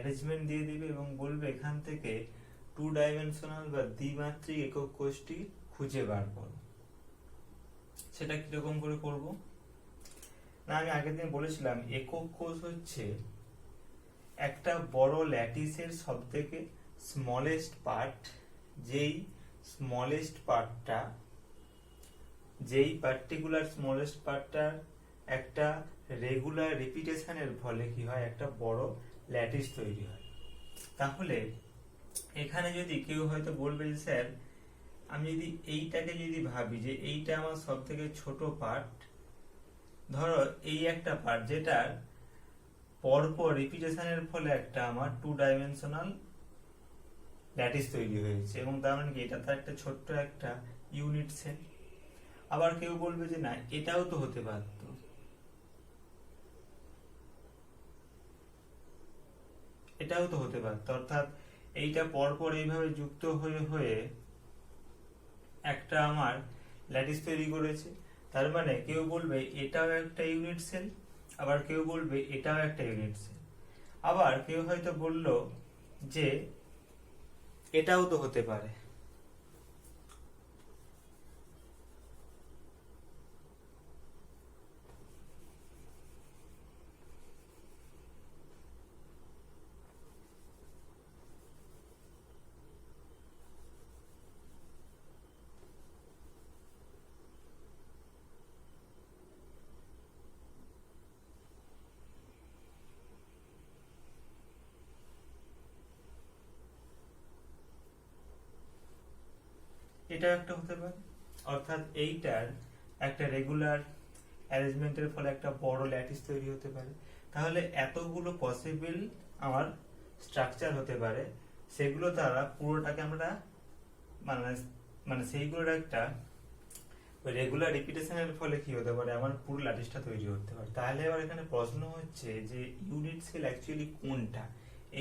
Arrangement দিয়ে দিবে এবং বলবে এখান থেকে 2 ডাইমেনশনাল বা দ্বিমাত্রিক একক কোষটি খুঁজে বার করো। সেটা কিরকম করে করব না, আমি আগের দিন বলেছিলাম একক কোষ হচ্ছে একটা বড় ল্যাটিসের সবথেকে স্মলেস্ট পার্ট, যেই স্মলেস্ট পার্টটা, যেই পার্টিকুলার স্মলেস্ট পার্টটার একটা রেগুলার রিপিটেশনের ফলে কি হয়, একটা বড় ল্যাটিস তৈরি হয়। তাহলে এখানে যদি কেউ হয়তো বলবে যে স্যার আমি যদি এইটাকে যদি ভাবি যে এইটা আমার সব থেকে ছোট পার্ট, ধরো এই একটা পার্ট যেটার পরপর রিপিটেশনের ফলে একটা আমার 2 ডাইমেনশনাল ল্যাটিস তৈরি হয়েছে এবং তার মানে কি এটা তো একটা ছোট্ট একটা ইউনিট সেল। আবার কেউ বলবে যে না এটাও তো হতে পারত, এটাও তো হতে পারত, অর্থাৎ এইটা পরপর এইভাবে যুক্ত হয়ে হয়ে একটা আমার ল্যাটিস তৈরি করেছে। তার মানে কেউ বলবে এটাও একটা ইউনিট সেল, আবার কেউ বলবে এটাও একটা ইউনিট সেল, আবার কেউ হয়তো বলল যে এটাও তো হতে পারে। এটাও একটা হতে পারে, অর্থাৎ এইটার একটা রেগুলার অ্যারেঞ্জমেন্টের ফলে একটা বড় ল্যাটিস তৈরি হতে পারে। তাহলে এতগুলো পসিবল আমার স্ট্রাকচার হতে পারে, সেগুলো দ্বারা পুরোটাকে আমরা মানে মানে সেইগুলোর একটা রেগুলার রিপিটেশনের ফলে কি হতে পারে, আমার পুরো ল্যাটিসটা তৈরি হতে পারে। তাহলে এবার এখানে প্রশ্ন হচ্ছে যে ইউনিট সেল অ্যাকচুয়ালি কোনটা,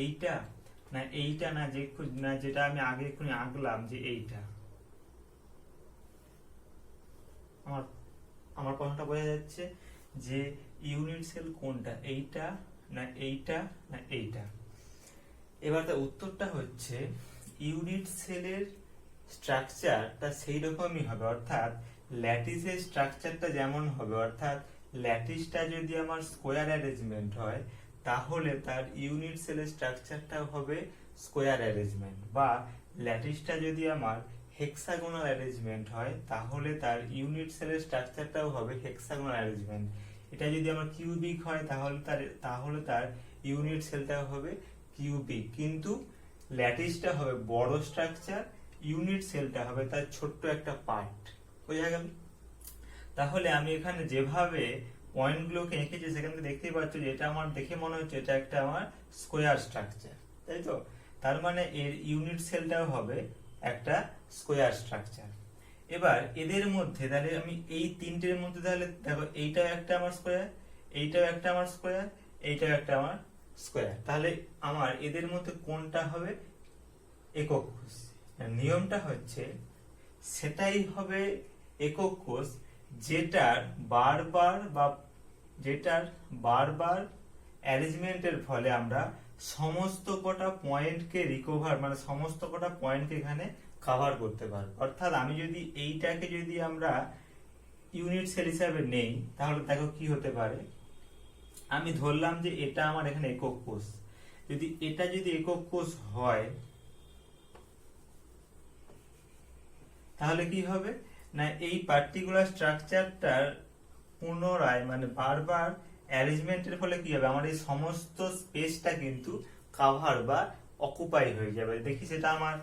এইটা না এইটা, না যেটা আমি আগে এক্ষুনি আঁকলাম যে এইটা। আমার আমার প্রশ্নটা বোঝা যাচ্ছে যে ইউনিট সেল কোনটা, এইটা না এইটা না এইটা। এবার তার উত্তরটা হচ্ছে ইউনিট সেলের স্ট্রাকচারটা সেই রকমই হবে, অর্থাৎ ল্যাটিসের স্ট্রাকচারটা যেমন হবে, অর্থাৎ ল্যাটিসটা যদি আমার স্কোয়ার অ্যারেঞ্জমেন্ট হয় তাহলে তার ইউনিট সেলের স্ট্রাকচারটাও হবে স্কোয়ার অ্যারেঞ্জমেন্ট, বা ল্যাটিসটা যদি আমার হেক্সাগোনাল অ্যারেঞ্জমেন্ট হয় তাহলে তার ইউনিট সেলের স্ট্রাকচারটাও হবে হেক্সাগোনাল অ্যারেঞ্জমেন্ট। এটা যদি আমার কিউবিক হয় তাহলে তার ইউনিট সেলটাও হবে কিউবিক, কিন্তু ল্যাটিসটা হবে বড় স্ট্রাকচার, ইউনিট সেলটা হবে তার ছোট্ট একটা পার্ট। বোঝা গেল? তাহলে আমি এখানে যেভাবে পয়েন্টগুলোকে এঁকেছি সেখান থেকে দেখতেই পাচ্ছ যে এটা আমার দেখে মনে হচ্ছে এটা একটা আমার স্কোয়ার স্ট্রাকচার, তাই তো? তার মানে এর ইউনিট সেলটাও হবে একটা স্কোয়ার স্ট্রাকচার। এবার এদের মধ্যে তাহলে আমি এই তিনটের মধ্যে তাহলে দেখো এইটাও একটা আমার স্কোয়ার, এইটাও একটা আমার স্কোয়ার, এইটাও একটা আমার স্কোয়ার, তাহলে আমার এদের মধ্যে কোনটা হবে একক কোষ? নিয়মটা হচ্ছে সেটাই হবে একক কোষ যেটার বারবার অ্যারেঞ্জমেন্টের ফলে আমরা সমস্ত কটা পয়েন্টকে রিকভার মানে সমস্ত কটা পয়েন্টকে এখানে কভার করতে পারবো। অর্থাৎ আমি যদি এইটাকে যদি আমরা ইউনিট সেল হিসাবে নেই তাহলে দেখো কি হতে পারে, আমি ধরলাম যে এটা আমার এখানে একক কোষ, যদি এটা যদি একক কোষ হয় তাহলে কি হবে না এই পার্টিকুলার স্ট্রাকচারটার পুনরায় মানে বারবার অ্যারেঞ্জমেন্টের ফলে কি হবে, আমার এই সমস্ত স্পেসটা কিন্তু কভার বা অকুপাই হয়ে যাবে। দেখি সেটা আমার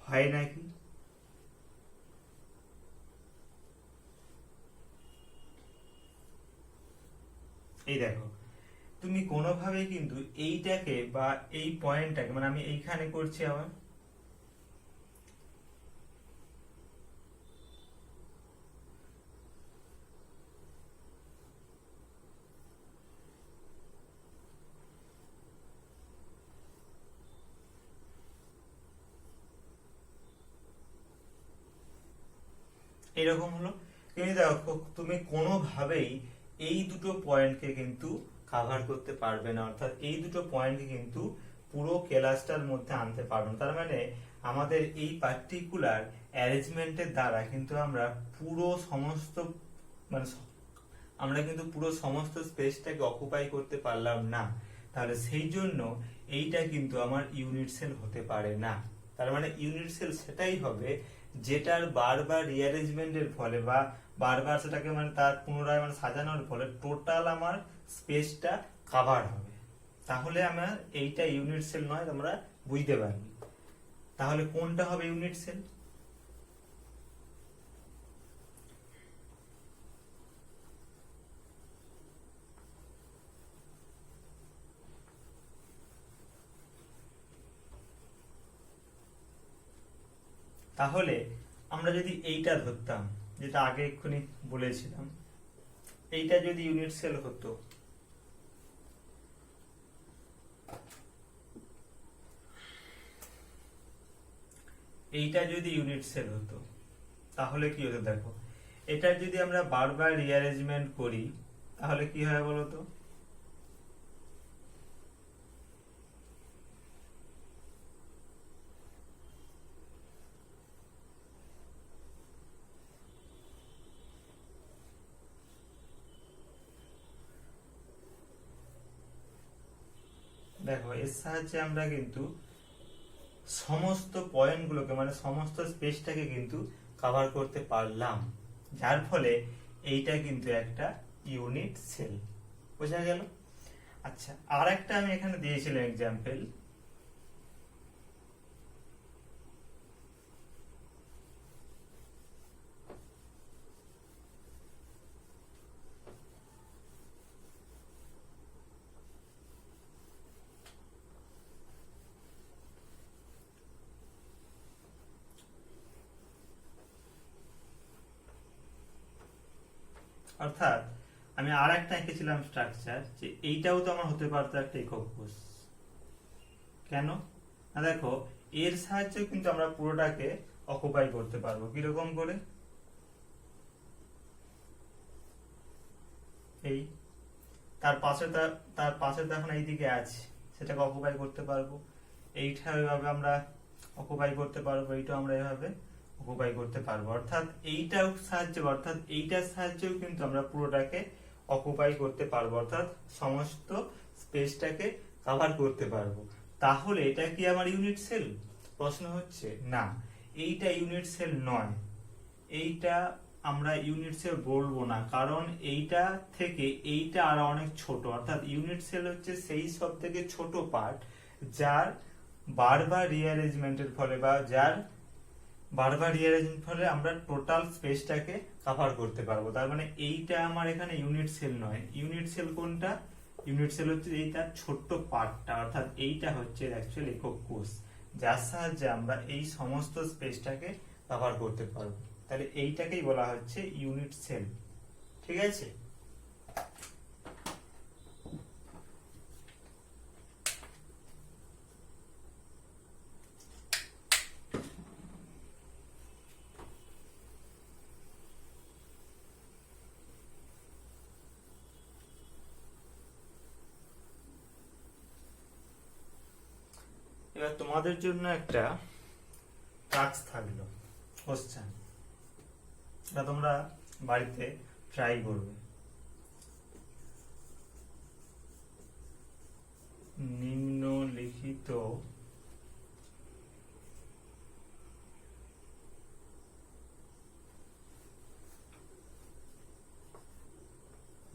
হয় নাকি। এই দেখো তুমি কোনোভাবে কিন্তু এইটাকে বা এই পয়েন্টটাকে মানে আমি এইখানে করছি আবার এরকম হলো, কিন্তু দেখো তুমি কোনোভাবেই এই দুটো পয়েন্টকে কিন্তু কাভার করতে পারবে না, অর্থাৎ এই দুটো পয়েন্টকে কিন্তু পুরো ক্লাসটার মধ্যে আনতে পারবে না। তার মানে আমাদের এই পার্টিকুলার অ্যারেঞ্জমেন্টের দ্বারা কিন্তু আমরা পুরো সমস্ত মানে আমরা কিন্তু পুরো সমস্ত স্পেসটাকে অকুপাই করতে পারলাম না। তাহলে সেই জন্য এইটা কিন্তু আমার ইউনিট সেল হতে পারে না। তার মানে ইউনিট সেল সেটাই হবে যেটার বারবার রিঅ্যারেঞ্জমেন্টের ফলে বা বারবার সেটাকে মানে তার পুনরায় মানে সাজানোর ফলে টোটাল আমার স্পেসটা কভার হবে। তাহলে আমার এইটা ইউনিট সেল নয়, তোমরা বুঝতে পারবে। তাহলে কোনটা হবে ইউনিট সেল? তাহলে আমরা যদি এইটা ধরতাম, যেটা আগে এক্ষুনি বলেছিলাম, এইটা যদি ইউনিট সেল হতো, এইটা যদি ইউনিট সেল হতো তাহলে কি হতো দেখো, এটা যদি আমরা বারবার রিঅ্যারেঞ্জমেন্ট করি তাহলে কি হয় বলতো? দেখো এর সাহায্যে আমরা কিন্তু সমস্ত পয়েন্টগুলোকে মানে সমস্ত স্পেসটাকে কিন্তু কভার করতে পারলাম, যার ফলে এইটা কিন্তু একটা ইউনিট সেল। বোঝা গেল? আচ্ছা, আর একটা আমি এখানে দিয়েছিলাম এক্সাম্পল। অর্থাৎ আমি আর একটা এঁকেছিলাম স্ট্রাকচার, যে এইটাও তো আমার হতে পারতো একটা একক কোষ। কেন না, দেখো এর সাহায্যে কিন্তু আমরা পুরোটাকে অকুপাই করতে পারবো। কিরকম করে? এই তার পাশে তার পাশে তো এখন এইদিকে আছে, সেটাকে অকুপাই করতে পারবো। এইটা ওইভাবে আমরা অকুপাই করতে পারবো, এইটাও আমরা এভাবে অকুপাই করতে পারবো। অর্থাৎ এইটার সাহায্যে, অর্থাৎ এইটার সাহায্যেও কিন্তু আমরা পুরোটাকে অকুপাই করতে পারবো, অর্থাৎ সমস্ত স্পেসটাকে কভার করতে পারবো। তাহলে এটা কি আমার ইউনিট সেল? প্রশ্ন হচ্ছে না, এইটা ইউনিট সেল নয়। এইটা আমরা ইউনিট সেল বলবো না, কারণ এইটা থেকে এইটা আর অনেক ছোট। অর্থাৎ ইউনিট সেল হচ্ছে সেই সব থেকে ছোট পার্ট যার বারবার রিঅ্যারেঞ্জমেন্টের ফলে বা যার বারবার রিঅ্যারেঞ্জমেন্টের ফলে আমরা টোটাল স্পেসটাকে কভার করতে পারবো। তার মানে এইটা আমার এখানে ইউনিট সেল নয়। ইউনিট সেল কোনটা? ইউনিট সেল হচ্ছে এইটা ছোট্ট পার্টটা, অর্থাৎ এইটা হচ্ছে অ্যাকচুয়াল একক কোষ, যার সাহায্যে আমরা এই সমস্ত স্পেসটাকে কভার করতে পারবো। তাহলে এইটাকেই বলা হচ্ছে ইউনিট সেল। ঠিক আছে? এবার তোমাদের জন্য একটা টাস্ক থাকলো, কোশ্চেন, এটা তোমরা বাড়িতে ট্রাই করবে।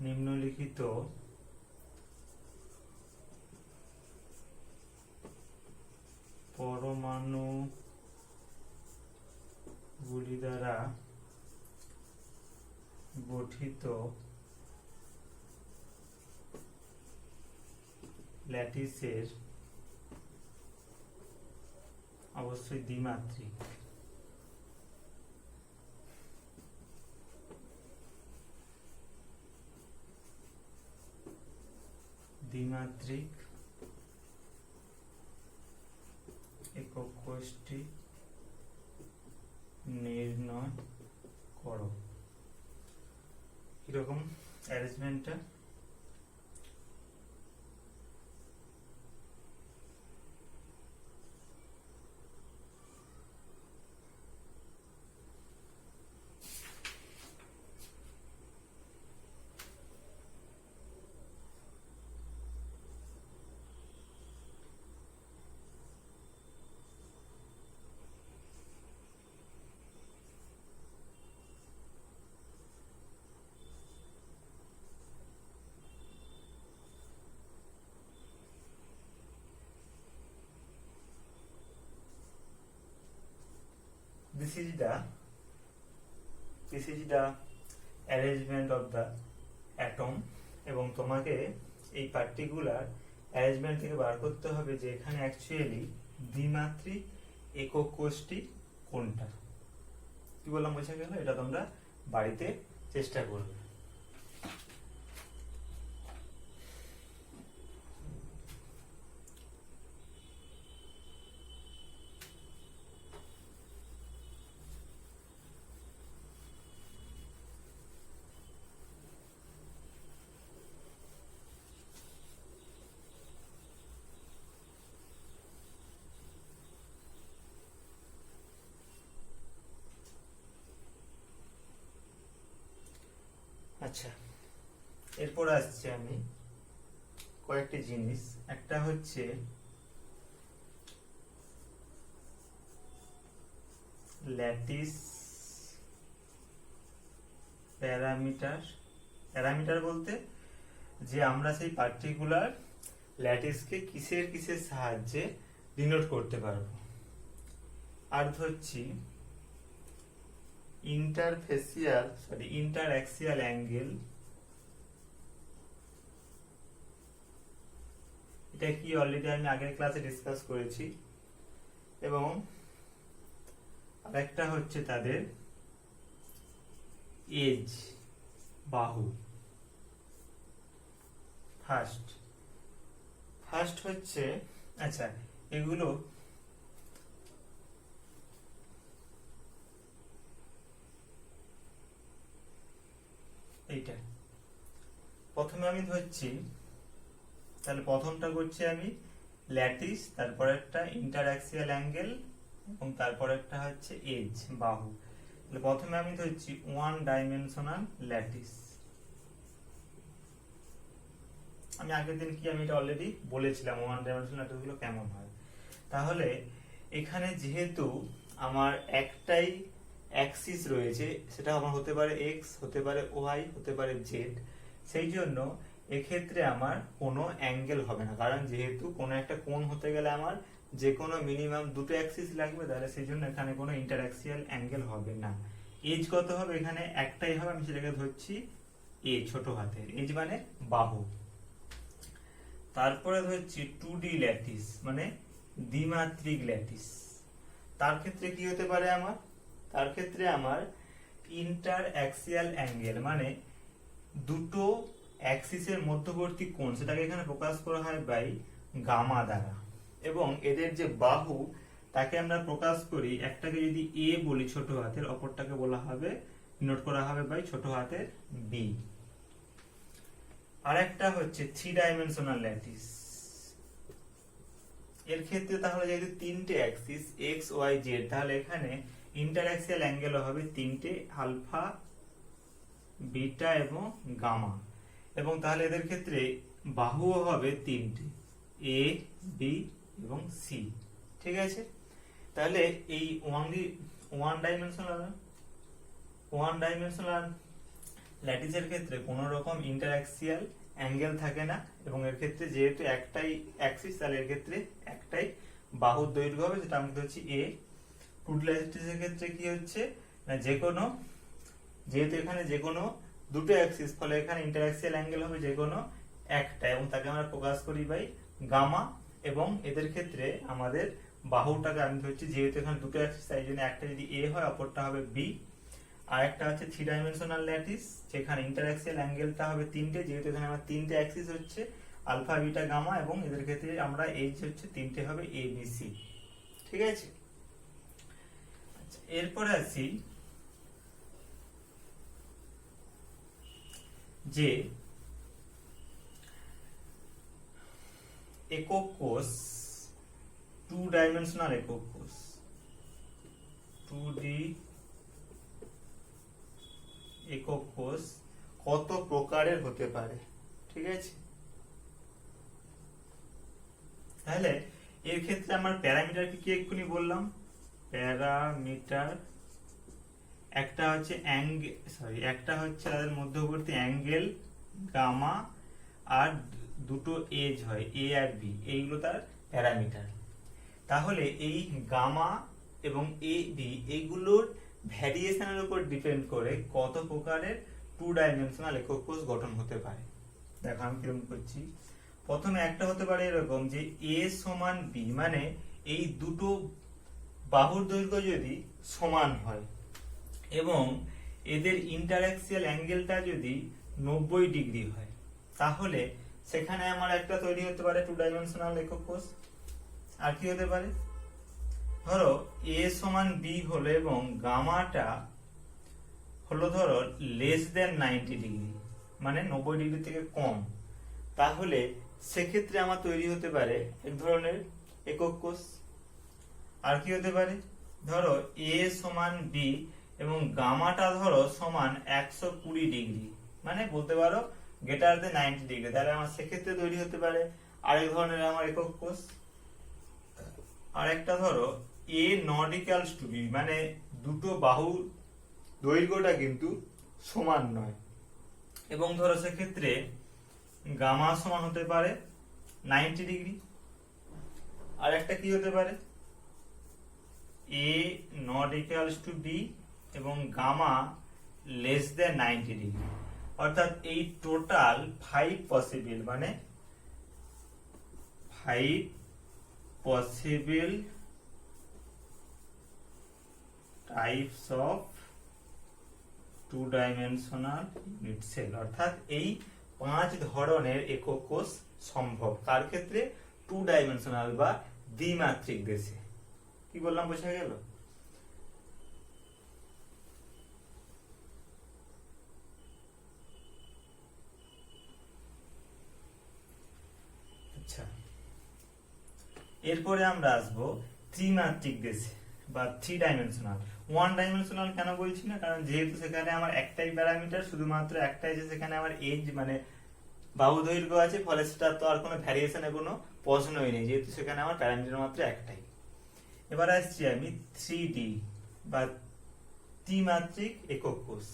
নিম্নলিখিত পরমাণুগুলি দ্বারা গঠিত ল্যাটিসের অবশ্যই দ্বিমাত্রিক একক কোষটি নির্ণয় করো। কিরকম অ্যারেঞ্জমেন্টটা? this is the arrangement of the atom এবং তোমাকে এই পার্টিকুলার অ্যারেঞ্জমেন্ট থেকে বার করতে হবে যে এখানে অ্যাকচুয়ালি দ্বিমাত্রিক একক কোষটি কোনটা। কি বললাম বোঝা গেল? এটা তোমরা বাড়িতে চেষ্টা করবে। আচ্ছা, এরপর আসছে আমি কয়েকটি জিনিস। একটা হচ্ছে ল্যাটিস প্যারামিটার। প্যারামিটার বলতে যে আমরা সেই পার্টিকুলার ল্যাটিসকে কিসের কিসের সাহায্যে ডিনোট করতে পারবো। আর ধরছি ইন্টারঅ্যাক্সিয়াল অ্যাঙ্গেল। এটা কি অলরেডি আমি আগের ক্লাসে ডিসকাস করেছি। এবং আরেকটা হচ্ছে তাদের এজ, বাহু। ফার্স্ট হচ্ছে, আচ্ছা এগুলো এইটা প্রথমে আমি ধরছি, তাহলে প্রথমটা করছি আমি ল্যাটিস, তারপর একটা ইন্টারঅ্যাক্সিয়াল অ্যাঙ্গেল এবং তারপর একটা হচ্ছে এজ, বাহু। তাহলে প্রথমে আমি ধরছি ওয়ান ডাইমেনশনাল ল্যাটিস। আমি আগের দিন কি আমি এটা অলরেডি বলেছিলাম ওয়ান ডাইমেনশনাল ল্যাটিস গুলো কেমন হয়। তাহলে এখানে যেহেতু আমার একটাই অ্যাক্সিস রয়েছে, সেটা আমার হতে পারে এক্স, হতে পারে ওয়াই, হতে পারে জেড, সেই জন্য এক্ষেত্রে আমার কোনো অ্যাঙ্গেল হবে না। কারণ যেহেতু কোনো একটা কোণ হতে গেলে আমার যে কোনো মিনিমাম দুটো অ্যাক্সিস লাগবে, তাহলে সেই জন্য এখানে কোনো ইন্টারঅ্যাক্সিয়াল অ্যাঙ্গেল হবে না। এজ কত হবে? এখানে একটাই হবে, আমি সেটাকে ধরছি এ, ছোট হাতের এজ মানে বাহু। তারপরে ধরছি 2D ল্যাটিস মানে দ্বিমাত্রিক ল্যাটিস। তার ক্ষেত্রে কি হতে পারে আমার? তার ক্ষেত্রে আমার ইন্টারঅ্যাক্সিয়াল অ্যাঙ্গেল মানে দুটো অ্যাক্সিসের মধ্যবর্তী কোণ, সেটাকে এখানে প্রকাশ করা হয় বাই গামা দ্বারা। এবং এদের যে বাহু, তাকে আমরা প্রকাশ করি, একটাকে যদি এ বলি ছোট হাতের, অপরটাকে বলা হবে, নোট করা হবে বাই ছোট হাতের বি। আরেকটা হচ্ছে 3 ডাইমেনশনাল ল্যাটিস। এর ক্ষেত্রে তাহলে যেহেতু তিনটে অ্যাক্সিস এক্স ওয়াই জেড, তাহলে এখানে ইন্টারঅ্যাক্সিয়াল অ্যাঙ্গেল হবে তিনটে, আলফা, বিটা এবং গামা। এবং তাহলে এদের ক্ষেত্রে বাহুও হবে তিনটে, এ, বি এবং সি। ঠিক আছে? তাহলে এই ওয়ান ডাইমেনশনাল ল্যাটিসের ক্ষেত্রে কোনো রকম ইন্টারঅ্যাক্সিয়াল অ্যাঙ্গেল থাকে না। এবং এর ক্ষেত্রে যেহেতু একটাই অ্যাক্সিস, তাহলে এর ক্ষেত্রে একটাই বাহুর দৈর্ঘ্য হবে, যেটা আমি ধরছি এ। 2D ল্যাটিসের ক্ষেত্রে কি হচ্ছে না, যেহেতু এখানে যে কোনো দুটো অ্যাক্সিস, ফলে এখানে ইন্টারঅ্যাক্সিয়াল অ্যাঙ্গেল হবে যে কোনো একটা, এবং তাকে আমরা প্রকাশ করি বাই গামা। এবং এদের ক্ষেত্রে আমাদের বাহুটাকে আমি ধরছি, যেহেতু এখানে দুটো অ্যাক্সিস, তাই জন্য একটা যদি এ হয়, অপরটা হবে বি। আর একটা হচ্ছে 3 ডাইমেনশনাল ল্যাটিস, যেখানে ইন্টারঅ্যাক্সিয়াল অ্যাঙ্গেলটা হবে তিনটে, যেহেতু এখানে আমার তিনটে অ্যাক্সিস হচ্ছে আলফা, বিটা, গামা, এবং এদের ক্ষেত্রে আমরা এইচ হচ্ছে তিনটে হবে এ, বি, সি। ঠিক আছে? আচ্ছা, এরপরে আসি যে একক কোষ, 2 ডাইমেনশনাল একক কোষ, 2D একক কোষ কত প্রকারের হতে পারে। ঠিক আছে? তাহলে এর ক্ষেত্রে আমার প্যারামিটার কি এক্ষুনি বললাম, প্যারামিটার একটা হচ্ছে একটা হচ্ছে তাদের মধ্যবর্তী অ্যাঙ্গেল গামা, আর দুটো এজ হয় এ আর বি, এইগুলো তার প্যারামিটার। তাহলে এই গামা এবং এ বি এগুলোর ভ্যারিয়েশনের উপর ডিপেন্ড করে কত প্রকারের টু ডাইমেনশনাল একক কোষ গঠন হতে পারে। দেখো আমি কিরকম করছি। প্রথমে একটা হতে পারে এরকম যে এ সমান বি, মানে এই দুটো বাহুর দৈর্ঘ্য যদি সমান হয় এবং এদের ইন্টারঅ্যাক্সিয়াল অ্যাঙ্গেলটা যদি 90 ডিগ্রি হয়, তাহলে সেখানে আমার একটা তৈরি হতে পারে টু ডাইমেনশনাল একক কোষ। আর কি হতে পারে, ধরো এ সমান বি হলো এবং গামাটা হলো ধরো লেস দেন 90 ডিগ্রি, মানে 90 ডিগ্রি থেকে কম, তাহলে সেক্ষেত্রে আমার তৈরি হতে পারে এক ধরনের একক কোষ। আর কি হতে পারে, ধরো এ সমান বি এবং গামাটা ধরো সমান 120 ডিগ্রি, মানে বলতে পারো গ্রেটার দেন 90 ডিগ্রি, তাহলে আমার সেক্ষেত্রে তৈরি হতে পারে আরেক ধরনের আমার একক কোষ। আর একটা ধরো এ নট ইকুয়ালস টু বি, মানে দুটো বাহু দৈর্ঘ্যটা কিন্তু সমান নয়, এবং ধরো সেক্ষেত্রে গামা সমান হতে পারে 90 ডিগ্রি। আর একটা কি হতে পারে, A not equals to B এবং গামা লেস দেন 90 ডিগ্রি, অর্থাৎ এই টোটাল 5 পসিবল, মানে 5 possible types of two dimensional unit cell, অর্থাৎ এই 5 ধরনের একক কোষ সম্ভব কার ক্ষেত্রে, টু ডাইমেনশনাল বা দ্বিমাত্রিক দেশে। কি বললাম, বোঝা গেল? আচ্ছা, এরপরে আমরা আসবো ত্রিমাত্রিক দেশে বা থ্রি ডাইমেনশনাল। ওয়ান ডাইমেনশনাল কেন বলছি না, কারণ যেহেতু সেখানে আমার একটাই প্যারামিটার, শুধুমাত্র একটাই, যে সেখানে আমার এজ মানে বাহু দৈর্ঘ্য আছে, ফলে সেটা তো আর কোনো ভ্যারিয়েশনের কোনো প্রশ্নই নেই, যেহেতু সেখানে আমার প্যারামিটার মাত্র একটাই। এবার আসছি আমি 3D বা ত্রিমাত্রিক একক কোষ।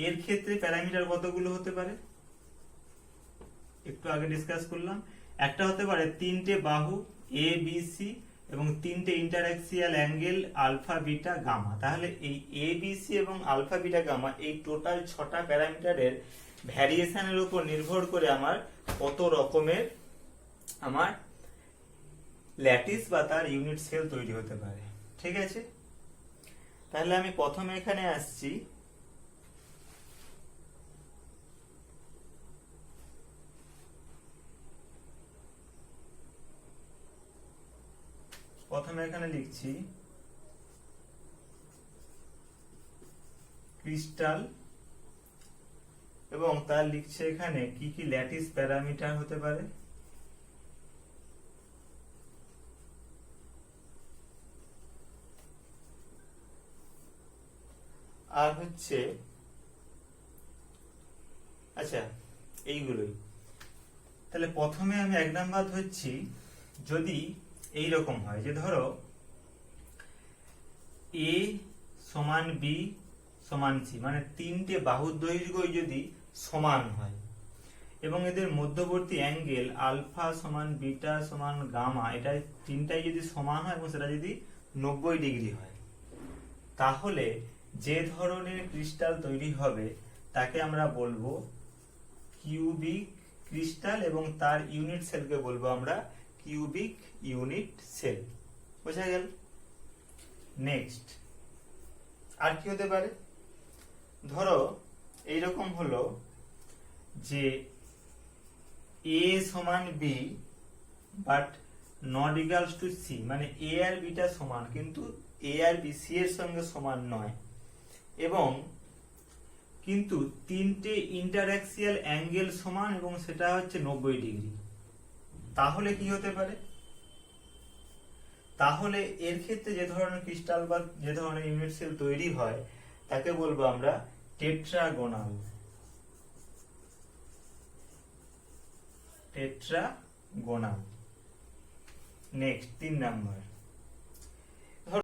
এর ক্ষেত্রে প্যারামিটার কতগুলো হতে পারে, একটু আগে ডিসকাস করলাম। একটা হতে পারে 3টে বাহু এ বি সি এবং 3টে ইন্টারঅ্যাক্সিয়াল অ্যাঙ্গেল আলফা বিটা গামা। তাহলে এই এ বি সি এবং আলফা বিটা গামা এই টোটাল 6টা প্যারামিটারের ভ্যারিয়েশনের উপর নির্ভর করে আমার কত রকমের আমার ল্যাটিস বা তার ইউনিট সেল তৈরি হতে পারে। ঠিক আছে, তাহলে আমি প্রথমে এখানে আসছি। প্রথমে এখানে লিখছি ক্রিস্টাল এবং তার লিখছে এখানে কি কি ল্যাটিস প্যারামিটার হতে পারে। আর হচ্ছে আচ্ছা এইগুলোই। তাহলে প্রথমে আমি 1 নাম্বার ধরছি, যদি এই রকম হয় যে ধরো এ সমান বি সমান সি, মানে 3টে বাহুর দৈর্ঘ্য যদি সমান হয় এবং এদের মধ্যবর্তী অ্যাঙ্গেল আলফা সমান বিটা সমান গামা, এটা তিনটাই যদি সমান হয় এবং সেটা যদি 90 ডিগ্রি হয়, তাহলে যে ধরনের ক্রিস্টাল তৈরি হবে তাকে আমরা বলবো কিউবিক ক্রিস্টাল এবং তার ইউনিট সেলকে বলবো আমরা কিউবিক ইউনিট সেল। বোঝা গেল? নেক্সট আর কি হতে পারে, ধরো এইরকম হলো যে এ সমান B but not equals to C, মানে এ আর বিটা সমান কিন্তু এ আর বি সি এর সঙ্গে সমান নয়, এবং কিন্তু 3টে ইন্টারঅ্যাক্সিয়াল অ্যাঙ্গেল সমান এবং সেটা হচ্ছে 90 ডিগ্রি। তাহলে কি হতে পারে, তাহলে এর ক্ষেত্রে যে ধরনের ক্রিস্টাল বা যে ধরনের ইউনিট সেল তৈরি হয় তাকে বলবো আমরা টেট্রাগোনাল। টেট্রাগোনাল। Next 3 number